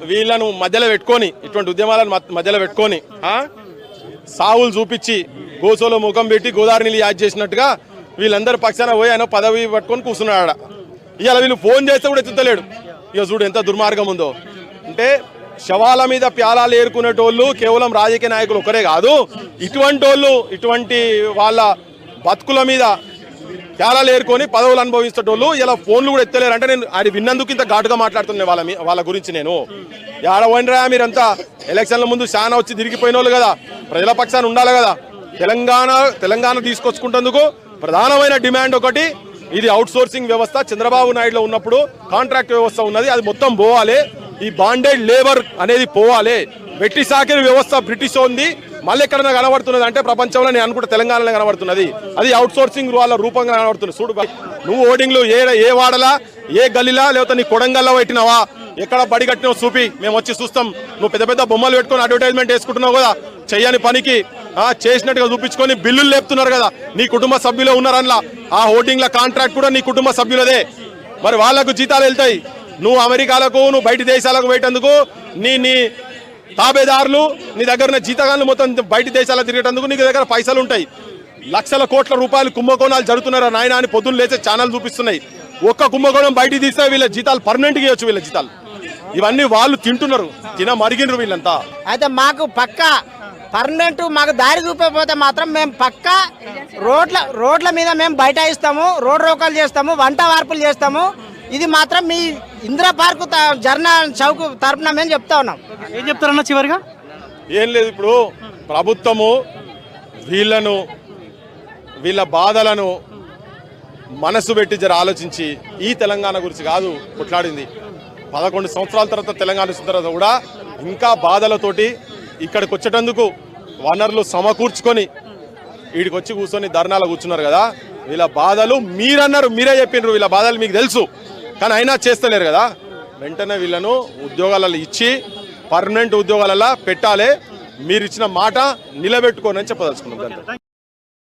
వీళ్ళను మధ్యలో పెట్టుకొని ఇటువంటి ఉద్యమాలను మధ్యలో పెట్టుకొని సావులు చూపించి గోసోలో ముఖం పెట్టి గోదావరి నీళ్ళు యాడ్ చేసినట్టుగా వీళ్ళందరూ పక్షాన పోయి ఆయన పదవి పట్టుకొని కూర్చున్నాడు. ఇవాళ వీళ్ళు ఫోన్ చేస్తే కూడా ఎత్తుతలేడు. ఇక చూడు ఎంత దుర్మార్గం ఉందో. అంటే శవాల మీద ప్యాలాలు ఏరుకునేటోళ్ళు కేవలం రాజకీయ నాయకులు ఒకరే కాదు, ఇటువంటి వాళ్ళు ఇటువంటి వాళ్ళ బతుకుల మీద ప్యాలాలు ఏరుకొని పదవులు అనుభవించేటోళ్ళు ఇలా ఫోన్లు కూడా ఎత్తలేరు. అంటే నేను అది విన్నందుకు ఇంత ఘాటుగా మాట్లాడుతున్నాను వాళ్ళ గురించి. నేను ఏడవనరా మీరంతా ఎలక్షన్ల ముందు చాలా వచ్చి తిరిగిపోయిన వాళ్ళు కదా, ప్రజల పక్షాన్ని ఉండాలి కదా. తెలంగాణ తీసుకొచ్చుకుంటేందుకు ప్రధానమైన డిమాండ్ ఒకటి, ఇది అవుట్ సోర్సింగ్ వ్యవస్థ చంద్రబాబు నాయుడులో ఉన్నప్పుడు కాంట్రాక్ట్ వ్యవస్థ ఉన్నది, అది మొత్తం పోవాలి. ఈ బాండెడ్ లేబర్ అనేది పోవాలి. వెట్టి సాకిరి వ్యవస్థ బ్రిటిష్ ఉంది, మళ్ళీ ఎక్కడైనా కనబడుతున్నది అంటే ప్రపంచంలో నేను అనుకుంటే తెలంగాణలో కనబడుతున్నది. అది అవుట్ సోర్సింగ్ వాళ్ళ రూపంగా కనబడుతుంది. చూడు నువ్వు ఓటింగ్లు ఏ వాడలా ఏ గల్లీలా లేకపోతే నీ కొడంగల్లో పెట్టినావా ఎక్కడ బడి కట్టినావు చూపి, మేము వచ్చి చూస్తాం. నువ్వు పెద్ద పెద్ద బొమ్మలు పెట్టుకొని అడ్వర్టైజ్మెంట్ వేసుకుంటున్నావు కదా, చెయ్యని పనికి చేసినట్టుగా చూపించుకొని బిల్లులు లేపుతున్నారు కదా, నీ కుటుంబ సభ్యులు ఉన్నారనలా. ఆ ఓటింగ్ల కాంట్రాక్ట్ కూడా నీ కుటుంబ సభ్యులదే. మరి వాళ్లకు జీతాలు వెళ్తాయి. నువ్వు అమెరికాలకు నువ్వు బయట దేశాలకు పోయేటందుకు నీ తాబేదారులు నీ దగ్గర జీతగాళ్ళు మొత్తం బయట దేశాలకు తిరిగేటందుకు నీకు దగ్గర పైసలు ఉంటాయి. లక్షల కోట్ల రూపాయలు కుంభకోణాలు జరుగుతున్నారా నాయన అని పొద్దున్న లేచే ఛానల్ చూపిస్తున్నాయి. ఒక్క కుంభకోణం బయటికి తీస్తే వీళ్ళ జీతాలు పర్మనెంట్గా ఇవ్వచ్చు. వీళ్ళ జీతాలు ఇవన్నీ వాళ్ళు తింటున్నారు, మరిగినరు వీళ్ళంతా. అయితే మాకు పక్క పర్మనెంట్ మాకు దారి చూపకపోతే మాత్రం మేము పక్క రోడ్ల మీద మేము బైఠాయిస్తాము, రోడ్ రోకలు చేస్తాము, వంట వార్పులు చేస్తాము. ఇది మాత్రం మీ ఇందిరా పార్కు జర్నా చౌక్ తరపున మేము చెప్తా ఉన్నాం. ఏం చెప్తారన్నా చివరిగా? ఏం లేదు, ఇప్పుడు ప్రభుత్వము వీళ్ళ బాధలను మనసు పెట్టి జర ఆలోచించి ఈ తెలంగాణ గురించి కాదు కొట్లాడింది. 11 సంవత్సరాల తర్వాత తెలంగాణ వచ్చిన తర్వాత కూడా ఇంకా బాధలతోటి ఇక్కడికి వచ్చేటందుకు వనరులు సమకూర్చుకొని వీడికి వచ్చి కూర్చొని ధర్నాలు కూర్చున్నారు కదా. వీళ్ళ బాధలు మీరన్నారు, మీరే చెప్పినారు, వీళ్ళ బాధలు మీకు తెలుసు, కానీ అయినా చేస్తలేరు కదా. వెంటనే వీళ్ళను ఉద్యోగాలలో ఇచ్చి పర్మనెంట్ ఉద్యోగాలలో పెట్టాలి. మీరు ఇచ్చిన మాట నిలబెట్టుకోనని చెప్పదలుచుకున్నాం.